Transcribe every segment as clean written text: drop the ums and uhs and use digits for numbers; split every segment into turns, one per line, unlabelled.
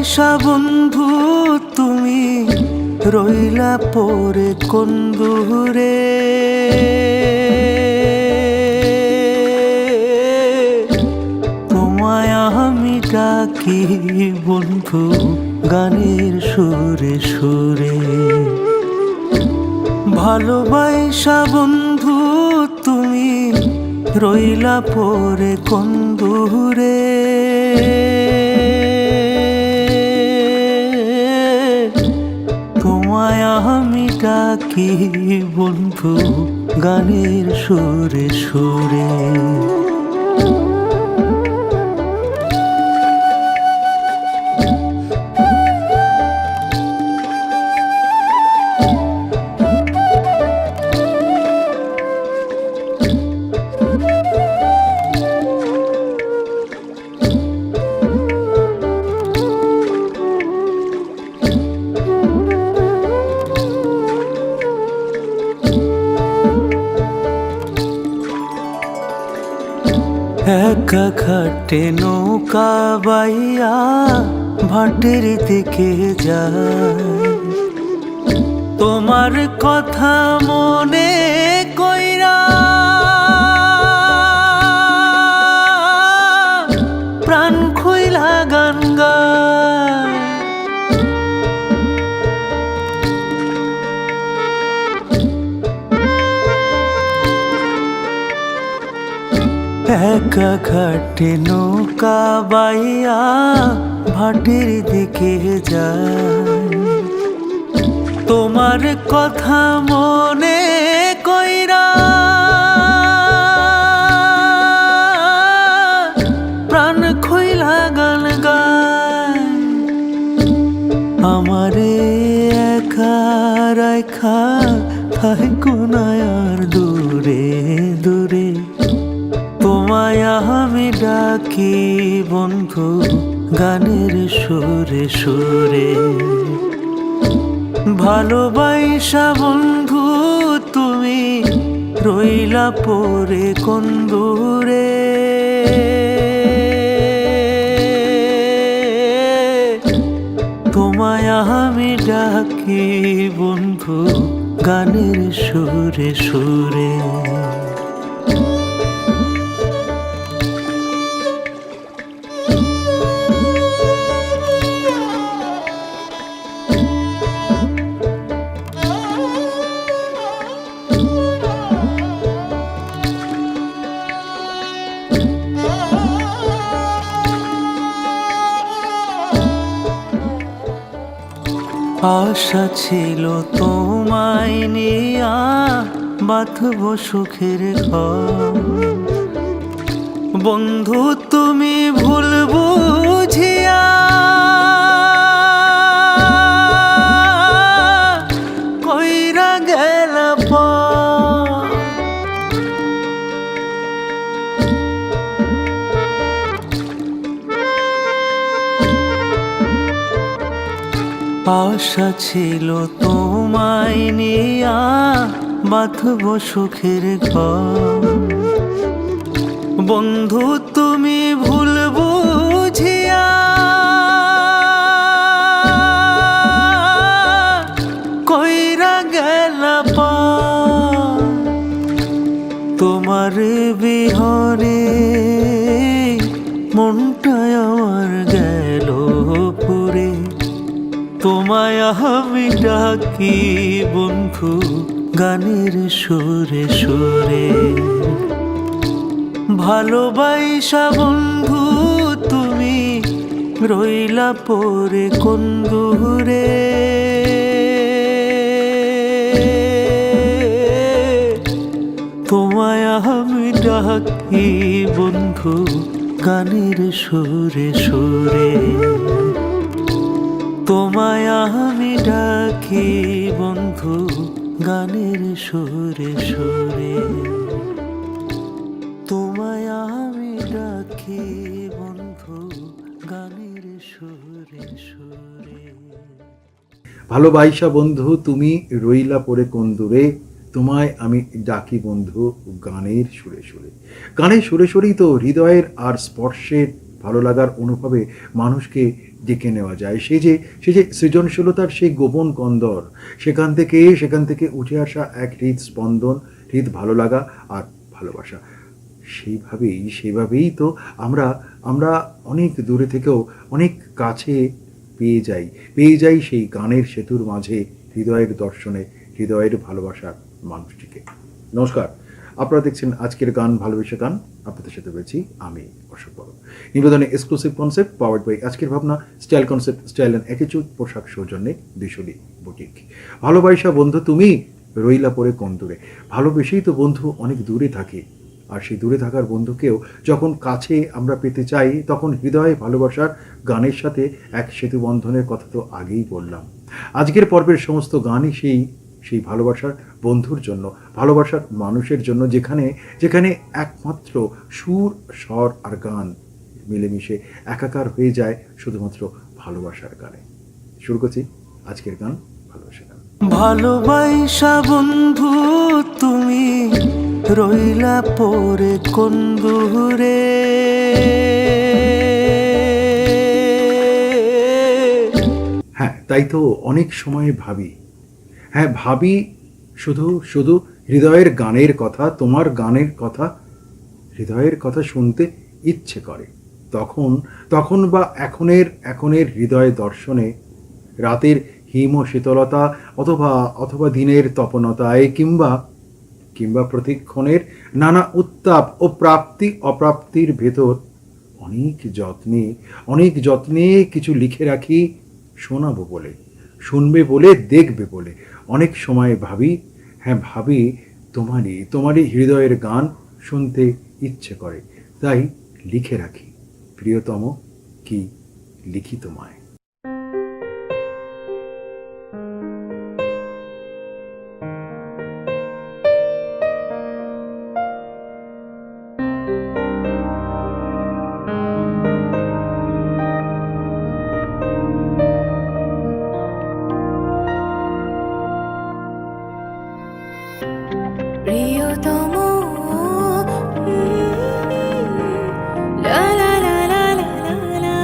ভালোবাসা বন্ধু তুমি রইলা পরে কোন দূরে, তোমায় আমি ডাকি বন্ধু গানের সুরে সুরে। ভালোবাসা বন্ধু তুমি রইলা পরে কোন দূরে, তোমায় আমি ডাকি বন্ধু গানের সুরে সুরে। একা ঘাটে নৌকা বাইয়া ভাটের দিকে যায়, তোমার কথা মনে কইরা প্রাণ খুইলা গান গায়। একা ঘাটে নৌকা বাইয়া ভাটের দিকে যায়, তোমার কথা মনে কইরা প্রাণ খুইলা গান গায়। আমারে একা রাখা থাইকো না আর দূরে দূরে, তোমায় আমি ডাকি বন্ধু গানের সুরে সুরে। ভালোবাসা বন্ধু তুমি রইলা পরে কোন দূরে, তোমায় আমি ডাকি বন্ধু গানের সুরে সুরে। আশা ছিল তোমায় নিয়া বাঁধব সুখের ঘর, বন্ধু তুমি ভুল বুঝিয়া কইরা গেলা পর। আশা ছিল তোমায় নিয়া বাঁধব সুখের ঘর, বন্ধু তুমি ভুল বুঝিয়া কইরা গেলা পর। তোমার বিহনে মনটায় আমার গেল পুরে, তোমায় আমি ডাকি বন্ধু গানের সুরে সুরে। ভালোবাসা বন্ধু তুমি রইলা পরে কোন দূরে, তোমায় আমি ডাকি বন্ধু গানের সুরে সুরে। তোমায় আমি ডাকি বন্ধু গানের সুরে সুরে। তোমায় আমি ডাকি বন্ধু গানের সুরে সুরে।
ভালোবাসা বন্ধু তুমি রইলা পরে কোন দূরে, তোমায় আমি ডাকি বন্ধু গানের সুরে সুরে। গানের সুরে সুরেই তো হৃদয়ের আর স্পর্শের ভালো লাগার অনুভবে মানুষকে ডেকে নেওয়া যায়। সে যে সৃজনশীলতার সেই গোপন কন্দর, সেখান থেকে উঠে আসা এক হৃদস্পন্দন, ভালো লাগা আর ভালোবাসা। সেইভাবেই তো আমরা আমরা অনেক দূরে থেকেও অনেক কাছে পেয়ে যাই সেই গানের সেতুর মাঝে হৃদয়ের দর্শনে, হৃদয়ের ভালোবাসার মানুষটিকে। নমস্কার, আপনারা দেখছেন আজকের গান ভালোবেসে গান। আপনাদের সাথে রয়েছি আমি অশোক বড়। নিবেদনে এক্সক্লুসিভ কনসেপ্ট পাওয়ার্ড বাই আজকের ভাবনা, style concept, style and attitude, পোশাক সৌজন্যে দিশলি বুটিক। ভালোবাসা বন্ধু তুমি রইলা পড়ে কোন দূরে। ভালোবেসেই তো বন্ধু অনেক দূরে থাকে, আর সেই দূরে থাকার বন্ধুকেও যখন কাছে আমরা পেতে চাই, তখন হৃদয়ে ভালোবাসার গানের সাথে এক সেতু বন্ধনের কথা তো আগেই বললাম। আজকের পর্বের সমস্ত গানই সেই ভালোবাসার বন্ধুর জন্য, ভালোবাসার মানুষের জন্য, যেখানে একমাত্র সুর, স্বর আর গান মিলেমিশে একাকার হয়ে যায় শুধুমাত্র ভালোবাসার গানে। শুরু করছি আজকের গান ভালোবাসা গান।
ভালোবাসা বন্ধু তুমি রইলা পরে কোন দূরে।
হ্যাঁ, তাই তো অনেক সময় ভাবি শুধু হৃদয়ের গানের কথা, তোমার গানের কথা, হৃদয়ের কথা শুনতে ইচ্ছে করে। তখন বা এখনের হৃদয় দর্শনে, রাতের হিম শীতলতা অথবা দিনের তপনতায়, কিংবা প্রতিক্ষণের নানা উত্তাপ ও অপ্রাপ্তির ভেতর অনেক যত্নে কিছু লিখে রাখি, শোনাবো বলে, শুনবে বলে, দেখবে বলে। অনেক সময় ভাবি তোমারই হৃদয়ের গান শুনতে ইচ্ছে করে, তাই লিখে রাখি। প্রিয়তম, কি লিখি তোমায়।
প্রিয়তম লা লা লা লা লা লা লা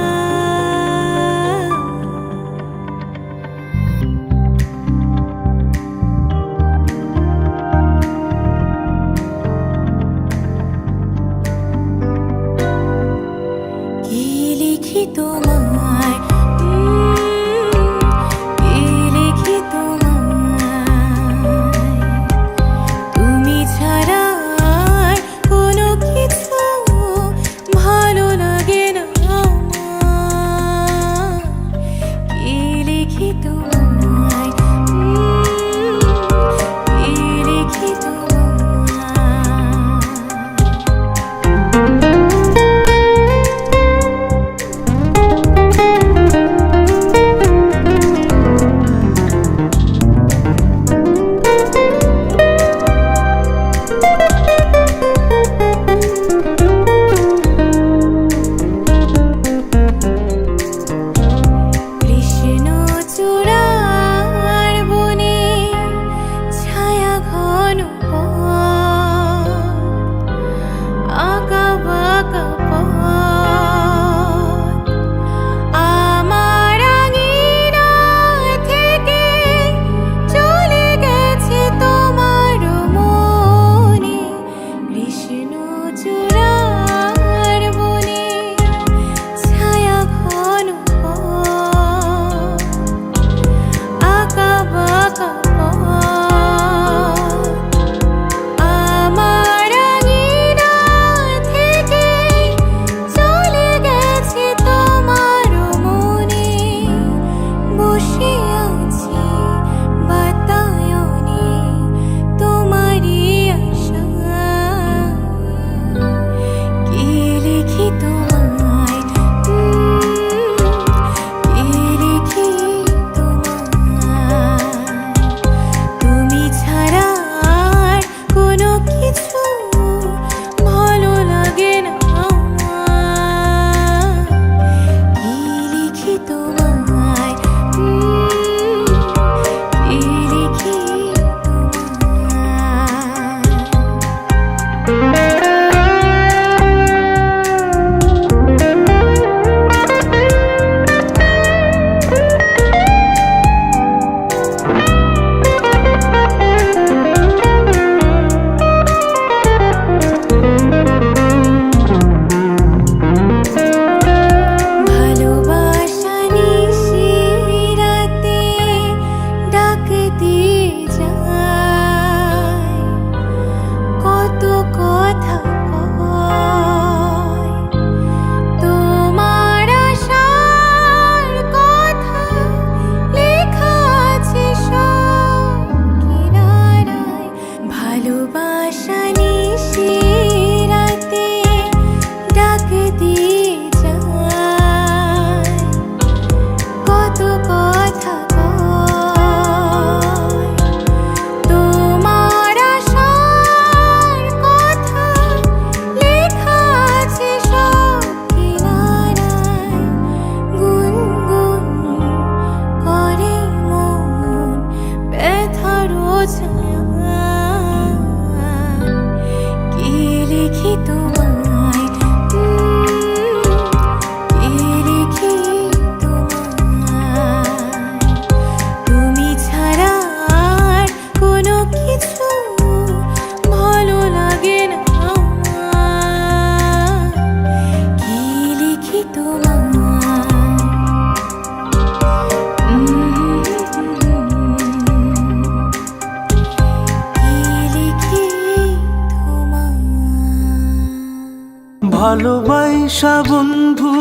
ভালোবাসা বন্ধু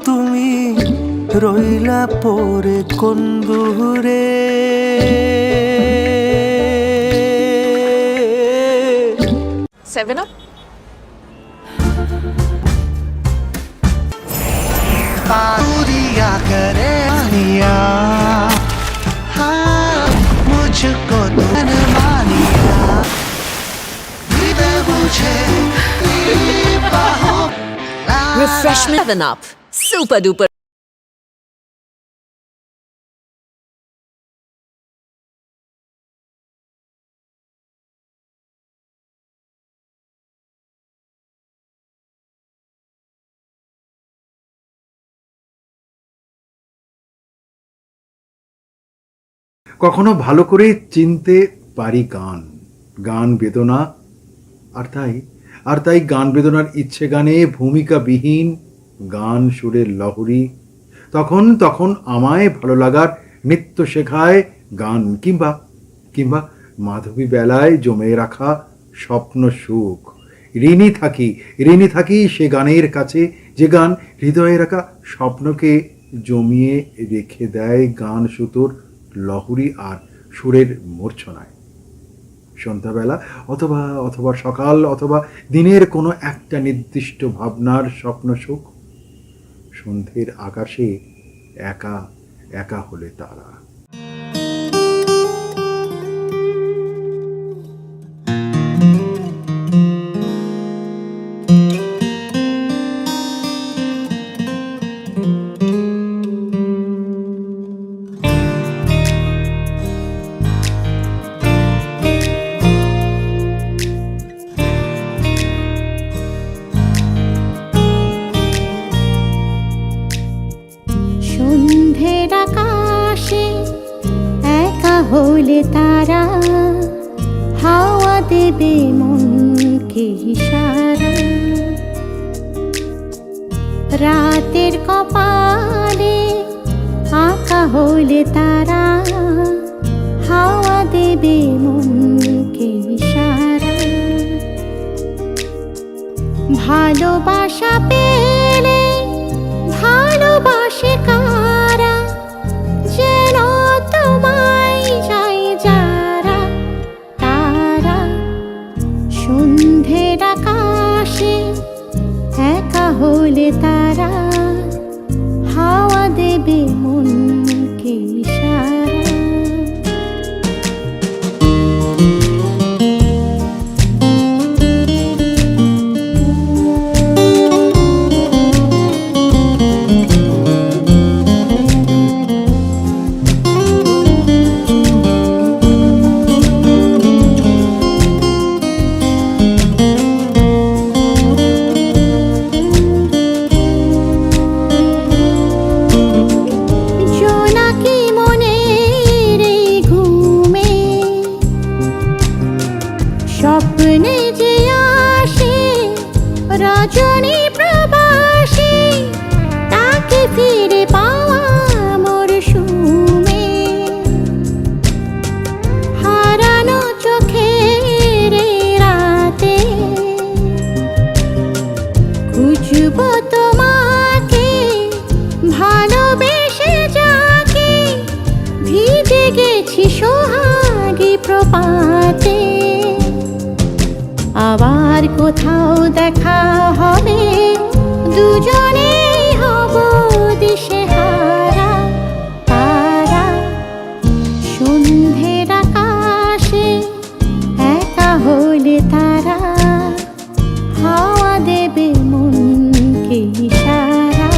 তুমি রইলা পরে কোন দূরে।
7 Up?
पारिया करे मानिया, हाँ मुझको तो मानिया, मुझे
Refreshment 7 Up. Super duper.
কখনো ভালো করে চিনতে পারি গান, গান বেদনা, আর তাই গান বেদনার ইচ্ছে গানে ভূমিকাবিহীন গান সুরের লহরী। তখন আমায় ভালো লাগার নিত্য শেখায় গান, কিংবা মাধবী বেলায় জমে রাখা স্বপ্ন সুখ। ঋণী থাকি সে গানের কাছে যে গান হৃদয়ে রাখা স্বপ্নকে জমিয়ে রেখে দেয় গান সুতোর লহরী আর সুরের মূর্ছনায়। সন্ধ্যাবেলা অথবা সকাল অথবা দিনের কোনো একটা নির্দিষ্ট ভাবনার স্বপ্ন সুখ, সন্ধ্যের আকাশে একা একা হলে তারা।
সন্ধ্যের আকাশে একা হলে তারা হাওয়া দেবে মনকে ইশারা। রাতের কপালে আঁকা হলে তারা হাওয়া দেবে মনকে ইশারা। ভালোবাসা পেলে ভালোবাসে কারা, যেন তোমায় যায় যারা তারা। সন্ধ্যের আকাশে একা হলে তারা হাওয়া দেবে মনকে ইশারা। স্বপ্নে যে আসে রজনী প্রবাসী, তাকে ফিরে পাওয়া মরশুমে। হারানো চোখের রাতে খুঁজব তোমাকে, ভালোবেসে যাকে ভিজে গেছি সোহাগী প্রপাতে। আবার কোথাও দেখা হবে, দুজনে হব দিশেহারা তারা। সন্ধ্যের আকাশে একা হলে তারা হাওয়া দেবে মনকে ইশারা।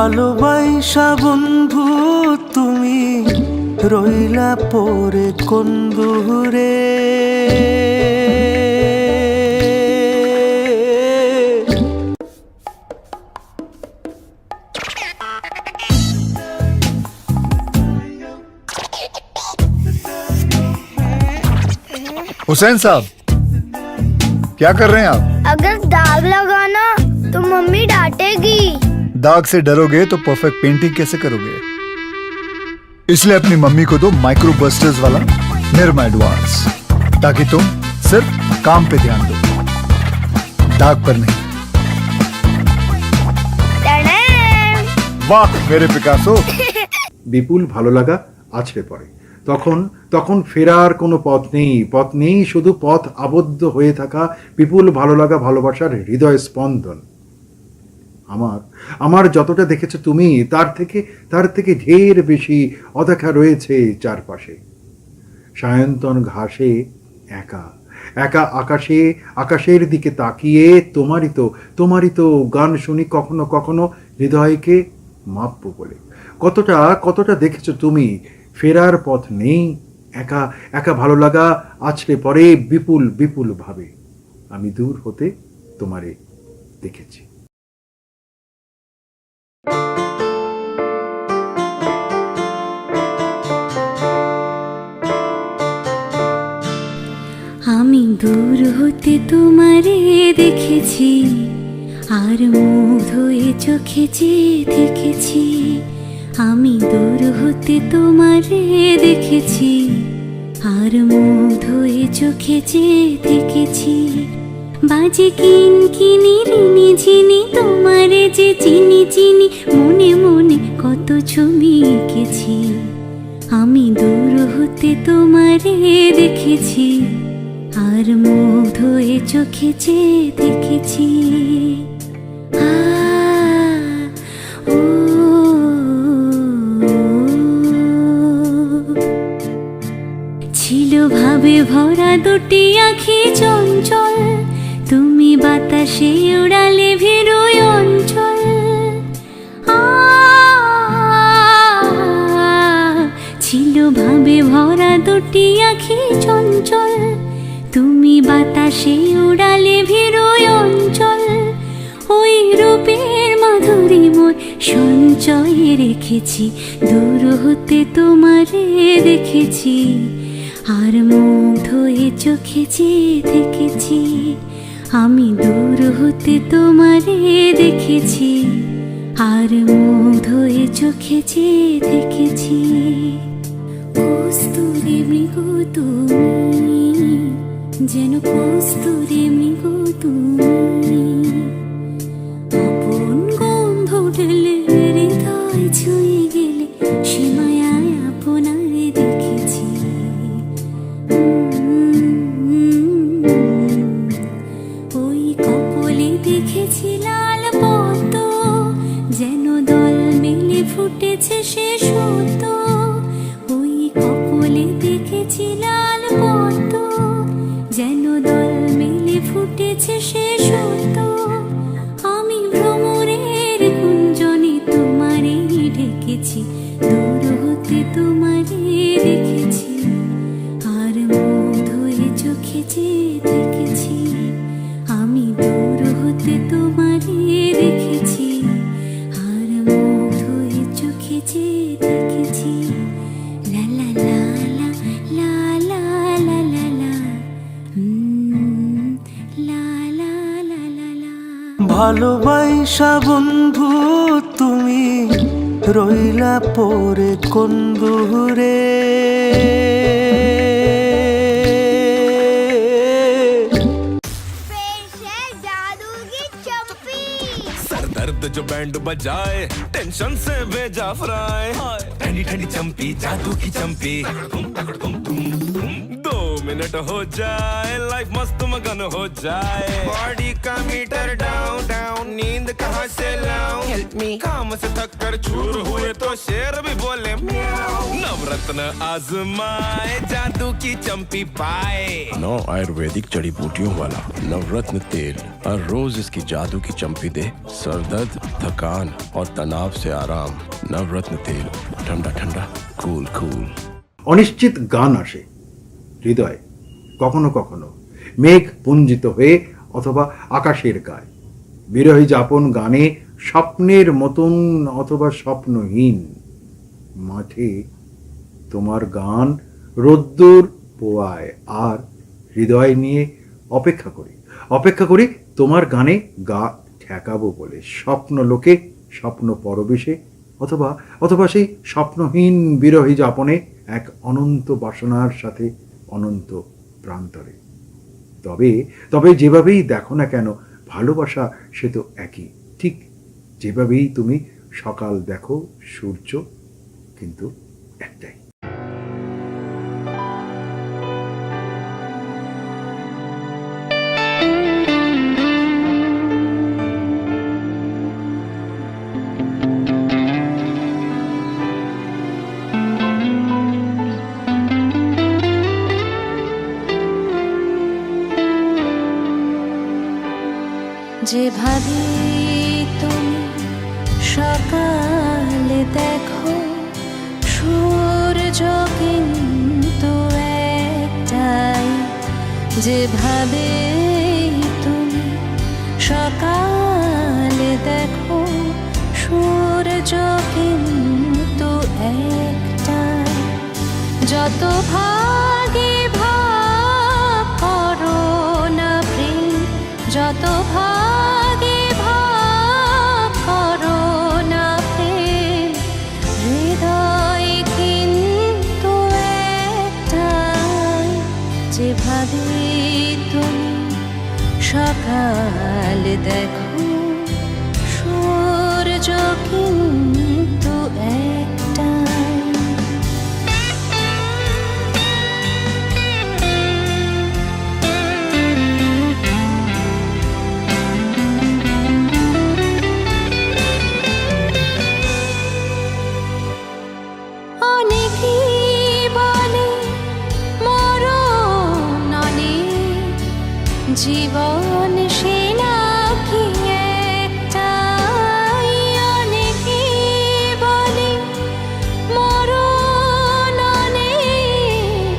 ভালোবাসা বন্ধু তুমি রইলা পরে কোন দূরে।
हुसैन साहब, क्या कर रहे हैं आप?
अगर दाग लगाना तो मम्मी डांटेगी।
दाग से डरोगे तो परफेक्ट पेंटिंग कैसे करोगे? इसलिए अपनी मम्मी को दो माइक्रो बस्टर्स वाला निरमा एडवांस, ताकि तुम सिर्फ काम पे ध्यान दो, दाग पर नहीं। वाह मेरे पिकासो।
বিপুল ভালো লাগা আছড়ে পড়ে। তখন তখন ফেরার কোনো পথ নেই, শুধু পথ আবদ্ধ হয়ে থাকা বিপুল ভালো লাগা, ভালোবাসার হৃদয় স্পন্দন। আমার যতটা দেখেছো তুমি, তার থেকে ঢের বেশি অদেখা রয়েছে চারপাশে। সায়ন্তন ঘাসে একা একা আকাশের দিকে তাকিয়ে তোমারই তো গান শুনি কখনো কখনো হৃদয়কে মাপবো বলে। কতটা দেখেছো তুমি, ফেরার পথ নেই, একা ভালো লাগা আছড়ে পড়ে বিপুল ভাবে। আমি দূর হতে তোমারে দেখেছি।
আমি দূর হতে তোমারে দেখেছি, আর মুগ্ধ হয়ে চোখে চেয়ে দেখেছি। আমি দূর হতে তোমারে দেখেছি, আর মুগ্ধ হয়ে চোখে চেয়ে দেখেছি। বাজে কিনকিনি রিনি ঝিনি তোমারে যে চিনি মনে মনে কত ছবি এঁকেছি। আমি দূর হতে তোমারে দেখেছি, আর মুগ্ধ হয়ে চোখে চেয়ে দেখেছি। ছিল ভাবে ভরা দুটি আঁখি চঞ্চল, তুমি বাতাসে উড়ালে ভেরোয় অঞ্চল। ছিল ভাবে ভরা দুটি আঁখি চঞ্চল, তুমি বাতাসে উড়ালে ভেরোয় অঞ্চল। ওই রূপের মাধুরী মোর সঞ্চয়ে রেখেছি, দূর হতে তোমারে দেখেছি, আর মুগ্ধ হয়ে চোখে চেয়ে দেখেছি। আমি দূর হতে তোমারে দেখেছি, আর মুগ্ধ হয়ে চোখে চেয়ে দেখেছি। কস্তুরী মৃগ তুমি, যেন কস্তুরী মৃগ তুমি, আপন গন্ধ ঢেলে হৃদয় ছুঁয়ে গেলে সে মায়ায় আপনারে দেখেছি। ওই কপলে দেখেছি লাল পদ্ম, যেন দল মেলে ফুটেছে সে সত্য। ওই কপলে দেখেছি লাল পদ্ম, যেন দল মেলে ফুটেছে সে সত্য। আমি ভ্রমরের কুঞ্জনে তোমারে ডেকেছি, দূর হতে তোমারে দেখেছি, আর মুগ্ধ হয়ে চোখে চেয়ে দেখেছি। আমি দূর হতে তোমারে দেখেছি, আর মুগ্ধ হয়ে চোখে চেয়ে দেখেছি। লা লা লা লা লা লা লা লা লা, লা লা লা লা লা।
ভালোবাসা বন্ধু তুমি রইলা পরে কোন দূরে।
जादू की चप्पी,
सर दर्द जो बैंड बजाए, टेंशन से भेजा फ्राई। ठंडी ठंडी चंपी, जादू की चंपी, 2 मिनट हो जाए, लाइफ मस्त मगन हो जाए। बॉडी का मीटर डाउन डाउन, नींद कहाँ से लाऊं, हेल्प मी। काम से थक कर चूर हुए तो शेर भी बोले म्याऊं। नवरत्न आजमाए जादू की चंपी पाए।
9 आयुर्वेदिक जड़ी बूटियों वाला नवरत्न तेल हर रोज इसकी जादू की चंपी दे सर दर्द, थकान और तनाव से आराम। नवरत्न तेल, ठंडा ठंडा, कूल कूल।
অনিশ্চিত গান আসে হৃদয়ে, কখনো কখনো মেঘ পুঞ্জিত হয়ে অথবা আকাশের গায়ে। বিরহী যাপন গানে স্বপ্নের মতন অথবা স্বপ্নহীন মাঠে তোমার গান রোদ্দুর পোয়ায়, আর হৃদয় নিয়ে অপেক্ষা করি তোমার গানে গা ঠেকাবো বলে। স্বপ্ন লোকে, স্বপ্ন পরবেশে, অথবা সেই স্বপ্নহীন বিরহী যাপনে এক অনন্ত বাসনার সাথে অনন্ত প্রান্তরে। তবে যেভাবেই দেখো না কেন ভালোবাসা সে তো একই, ঠিক যেভাবেই তুমি সকাল দেখো সূর্য কিন্তু একটাই।
যেভাবে তুমি সকালে দেখো সূর্য কিন্তু একটাই। যেভাবে তুমি সকালে দেখো সূর্য কিন্তু একটাই। যত ভাগে ভাগ করো না প্রেম, যত ভাগে ভাগ করো না প্রেম, হৃদয় কিন্তু একটাই। যেভাবে তুমি সকাল দেখো সূর্য কিন্তু একটাই। জীবন সে নাকি একটাই। অনেকে বলে মরণ অনেক,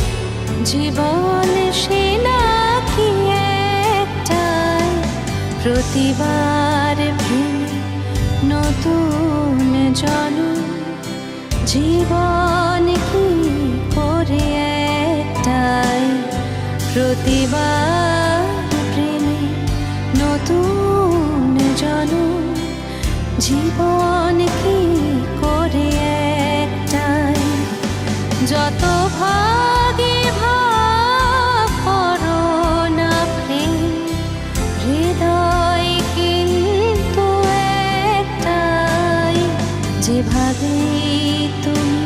জীবন সে নাকি একটাই। প্রতিবার প্রেমে নতুন জন্ম, জীবন কি করে একটাই। প্রতিবার নতুন জন্ম, জীবন কি করে একটাই। যত ভাগে ভাগ করো না প্রেম, হৃদয় কিন্তু একটাই। যেভাবে তুমি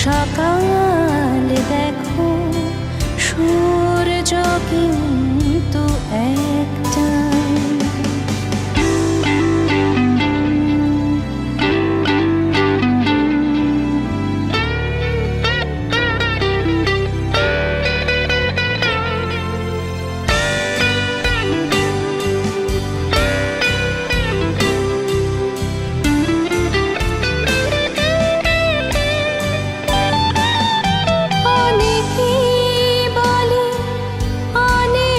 সকাল দেখো সূর্য কিন্তু একটাই। অনেকে বলে অনেক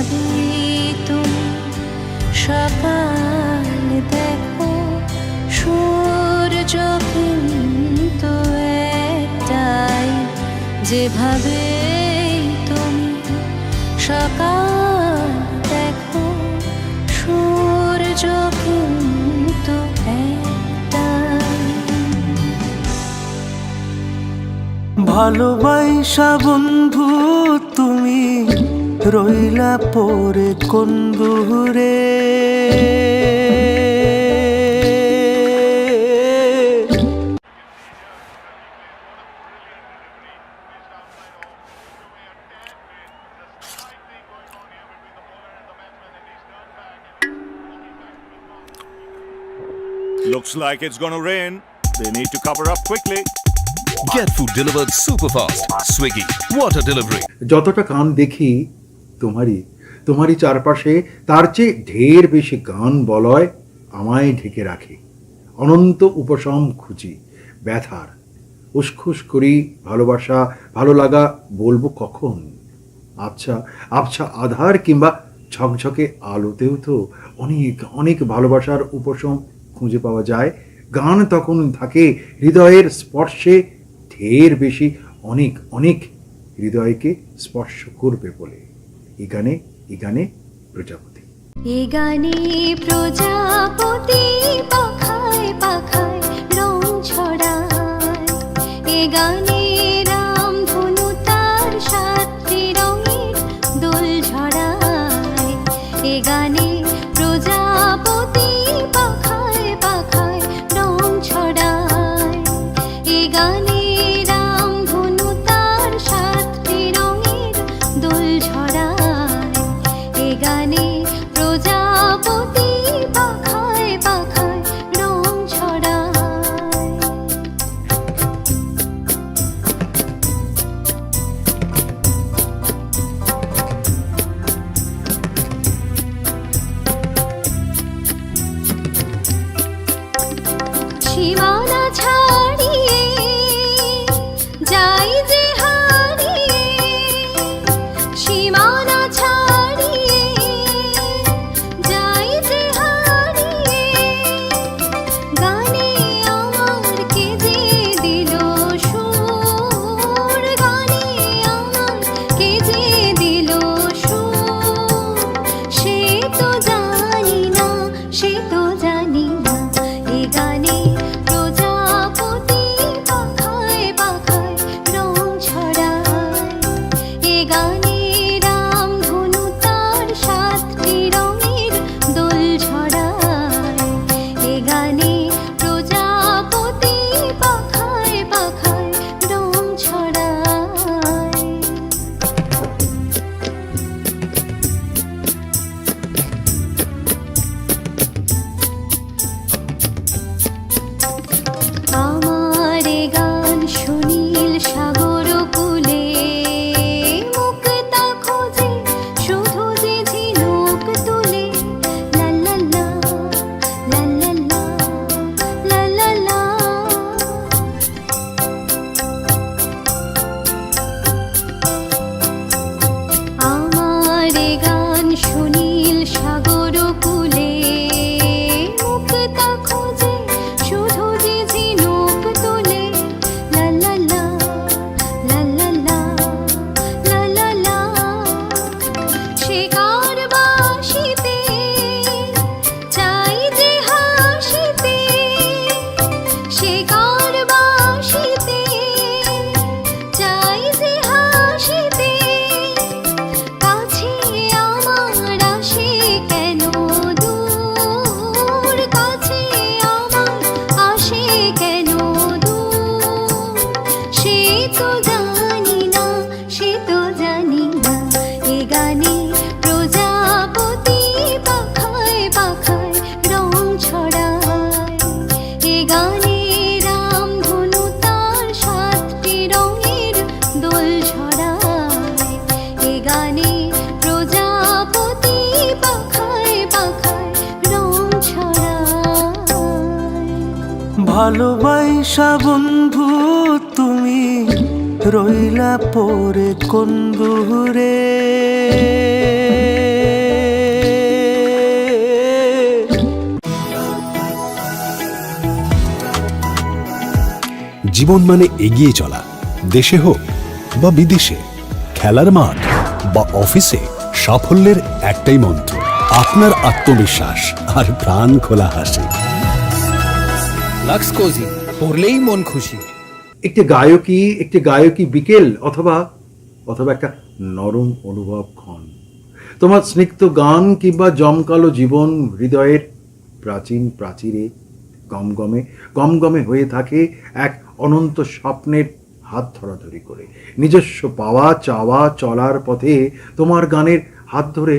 যেভাবে তুমি সকাল দেখো সূর্য কিন্তু একটাই, যেভাবে তুমি সকাল দেখো সূর্য কিন্তু একটাই।
ভালোবাসা বন্ধু তুমি রইলা পরে কোন দূরে,
Looks like it's gonna rain. They need to cover up quickly.
Get food delivered super fast. Swiggy, water delivery.
যতটা গান দেখি তোমারই চারপাশে, তার চেয়ে ঢের বেশি গান বলয় আমায় ঢেকে রাখে। অনন্ত উপশম খুঁজি ব্যথার, উসখুস করি ভালোবাসা ভালো লাগা বলবো কখন। আচ্ছা আবছা আধার কিংবা ঝকঝকে আলোতেও তো অনেক অনেক ভালোবাসার উপশম খুঁজে পাওয়া যায়। গান তখন থাকে হৃদয়ের স্পর্শে ঢের বেশি, অনেক অনেক হৃদয়কে স্পর্শ করবে বলে। এই গানে প্রজাপতি।
এ গানে প্রজাপতি পাখায় পাখায় রং ছড়ায়, এ গানে রামধনু তার সাতটি রঙের দোল ঝরায়, এ গানে প্রজাপতি পাখায় পাখায় রং ছড়ায়, এ গানে রামধনু তার সাতটি রঙের দোল ঝরায়, এ গানে প্রজাপতি পাখায় পাখায় রং ছড়ায়। সীমানা ছাড়িয়ে যাই যে হারিয়ে, সীমানা ছাড়িয়ে যাই যে হারিয়ে, গানে আমার কে যে দিল সুর, গানে আমার কে যে দিল সুর, সে তো জানি না, সে তো জানি না। এ গানে প্রজাপতি পাখায় পাখায় রং ছড়ায়, এ গানে রামধনু তার সাতটি রঙের দোল ঝরায়, এ গানে প্রজাপতি পাখায় পাখায় রং ছড়ায়। আমার এ গান সুনীল সাগর কূলে, মুক্তা খোঁজে শুধু যে ঝিনুক তুলে, লা লা লা লা লা লা লা লা লা। আমার এ গান সুনীল সাগর কূলে, মুক্তা খোঁজে শুধু যে ঝিনুক তুলে, লা লা লা লা লা লা লা লা লা। সে কার বাঁশিতে চাই যে হাসিতে, সে কার বাঁশিতে চাই যে হাসিতে, কাছে আমার আসে কেন দূর, কাছে আমার আসে কেন দূর, সে তো জানি না, সে তো জানি না। এ গানে প্রজাপতি পাখায় পাখায় রং ছড়ায়, এ গানে রামধনু তার সাতটি রঙের দোল ঝরায়, এ গানে প্রজাপতি পাখায় পাখায় রং ছড়ায়।
ভালোবাসা বন্ধু তুমি রইলা পরে কোন দূরে,
জীবন মানে এগিয়ে চলা, দেশে হোক বা বিদেশে, খেলার মাঠ বা অফিসে, সাফল্যের একটাই মন্ত্র, আপনার আত্মবিশ্বাস আর প্রাণ খোলা হাসি।
লাক্স কোজি, পড়লেই মন খুশি।
একটি গায়কী বিকেল অথবা একটা নরম অনুভব ক্ষণ। তোমার স্নিগ্ধ গান কিংবা জমকালো জীবন হৃদয়ের প্রাচীন প্রাচীরে গমগমে হয়ে থাকে এক অনন্ত স্বপ্নের হাত ধরাধরি করে। নিজস্ব পাওয়া চাওয়া চলার পথে তোমার গানের হাত ধরে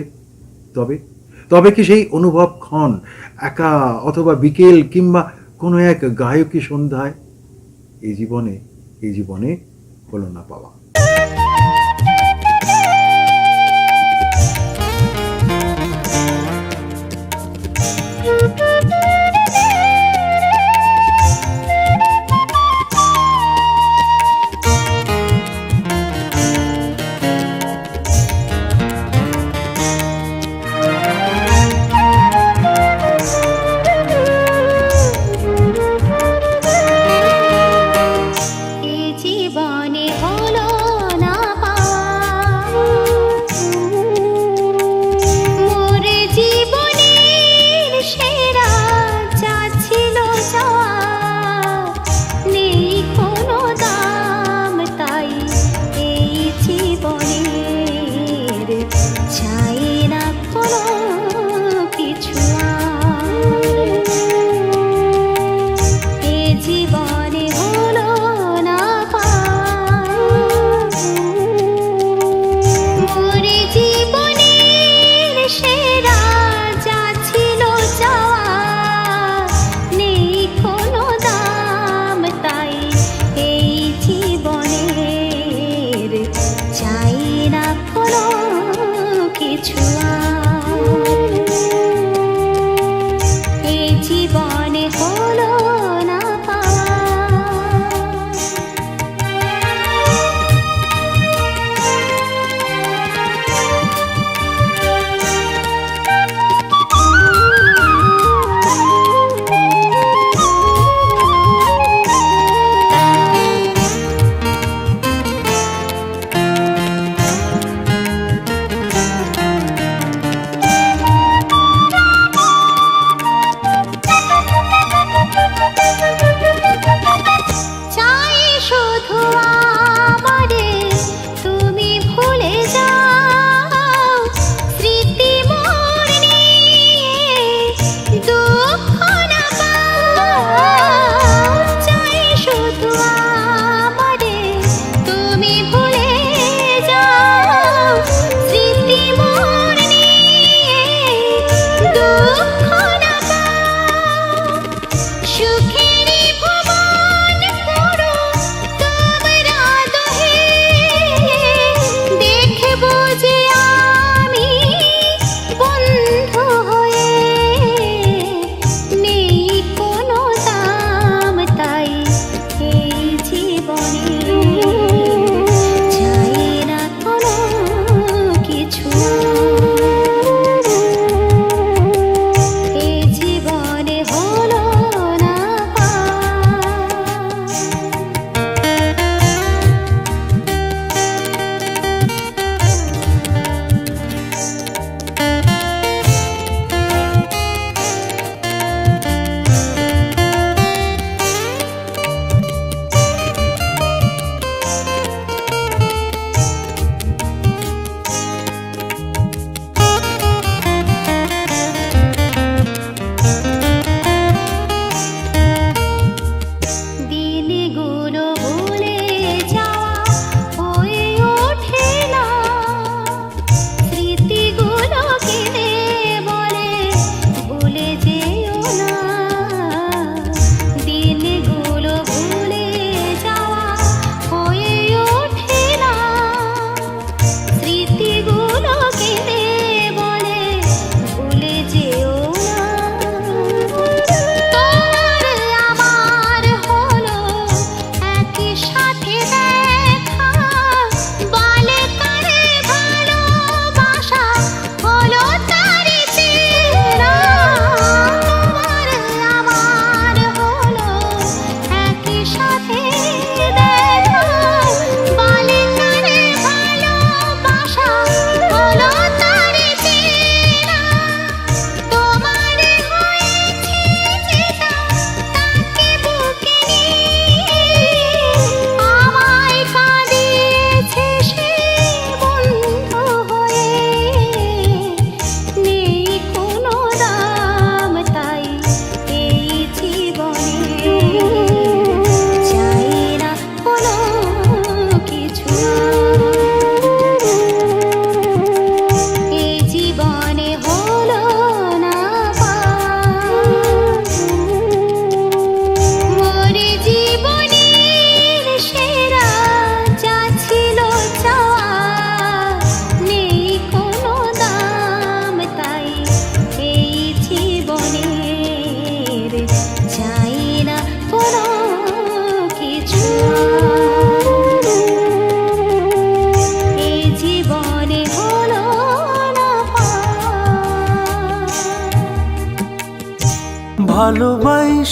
তবে কি সেই অনুভব ক্ষণ একা অথবা বিকেল কিংবা কোনো এক গায়কী সন্ধ্যায় এই জীবনে হলো না পাওয়া।
এই জীবনে হলো না পাওয়া, মোর জীবনের সেরা যা ছিল যাওয়া, নেই কোনো দাম তাই এই জীবনের, চাই না কোনো কিছু আর। এ জীবনে হলো না পাওয়া,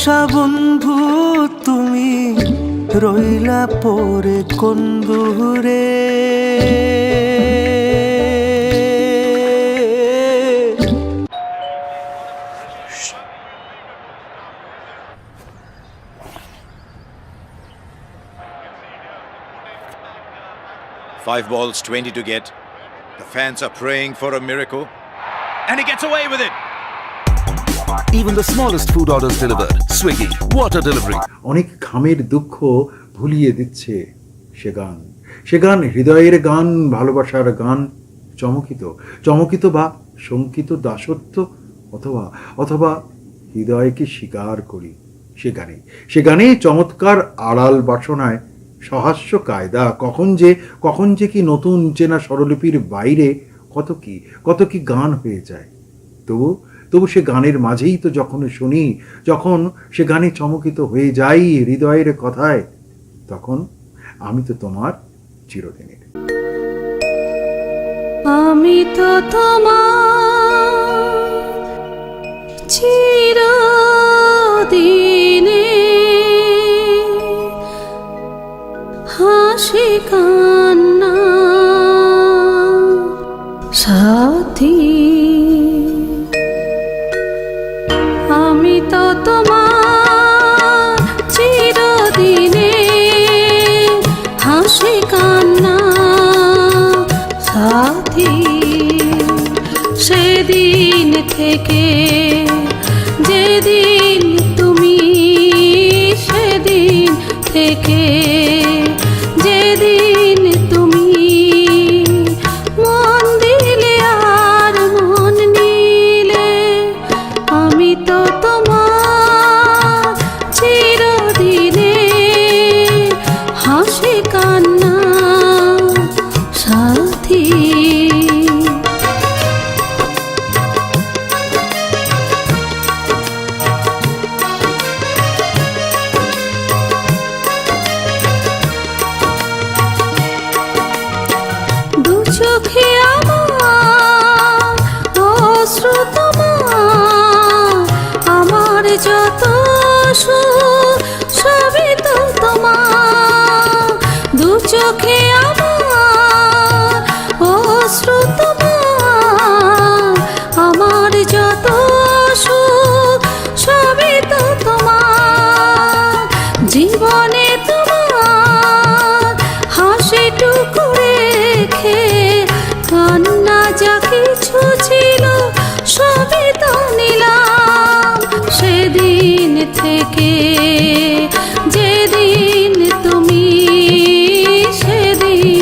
ভরসা বন্ধু তুমি রইলা পরে কোন দূরে
Five balls, 20 to get. The fans are praying for a miracle. And he gets away with it.
Even the smallest food orders delivered. Swiggy, water delivery.
অনেক ঘামের দুঃখ ভুলিয়ে দিচ্ছে সে গান হৃদয়ের গান, ভালোবাসার গান, চমকিত বা শঙ্কিত দাসত্ব, অথবা হৃদয়কে স্বীকার করি সে গানে চমৎকার আড়াল বাসনায় সহাস্য কায়দা, কখন যে কি নতুন চেনা স্বরলিপির বাইরে কত কি গান হয়ে যায়। তবু সে গানের মাঝেই তো যখন সে গানে চমকিত হয়ে যাই হৃদয়ের কথায়, তখন আমি তো তোমার চিরদিনের।
আমি তো তোমার চিরদিনে হাসি কান্না সাথী, আমি তো তোমার চিরদিনে হাসি কান্না সাথী। সেদিন থেকে যেদিন তুমি, সেদিন থেকে যেদিন তুমি মন দিলে আর মন নিলে, আমি তো তোমার চিরদিনে হাসি কান্না সাথী। দু চোখে আমার অশ্রু তোমার, আমার যত সুখ সবই তো তোমার। দু চোখে আমার অশ্রু তোমার, আমার যত সুখ সবই তো তোমার। জীবনে তোমার হাসিটুকু রেখে কান্না যা কিছু ছিল সবই তো নিলাম। সেদিন থেকে যেদিন তুমি, সেদিন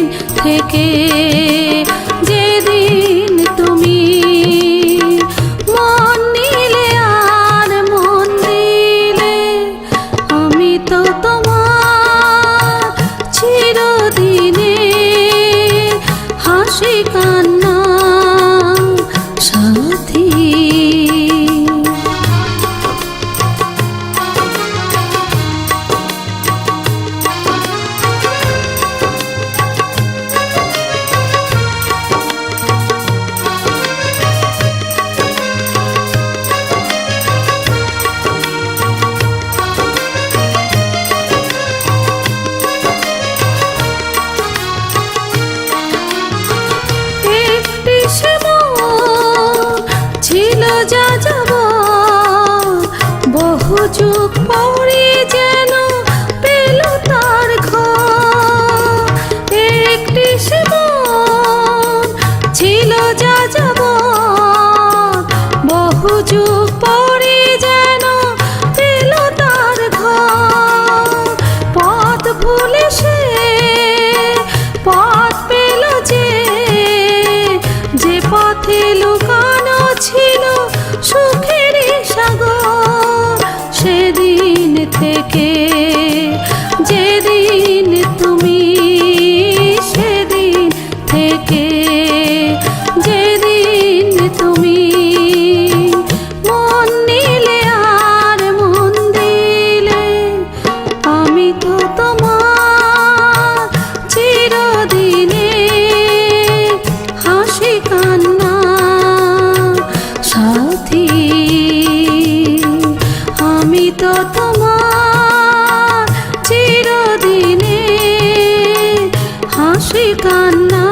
আঁখি কান্না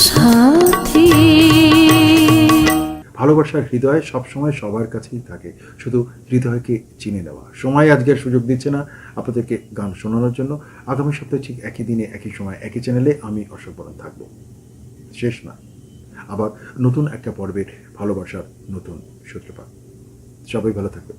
সাথী।
ভালোবাসার হৃদয় সবসময় সবার কাছেই থাকে, শুধু হৃদয়কে চিনে নেওয়া। সময় আজকের সুযোগ দিচ্ছে না আপনাদেরকে গান শোনানোর জন্য। আগামী সপ্তাহে ঠিক একই দিনে একই সময় একই চ্যানেলে আমি অশোক বরণ থাকবো। শেষ না, আবার নতুন একটা পর্বের ভালোবাসার নতুন সূত্রপাত। সবাই ভালো থাকবেন।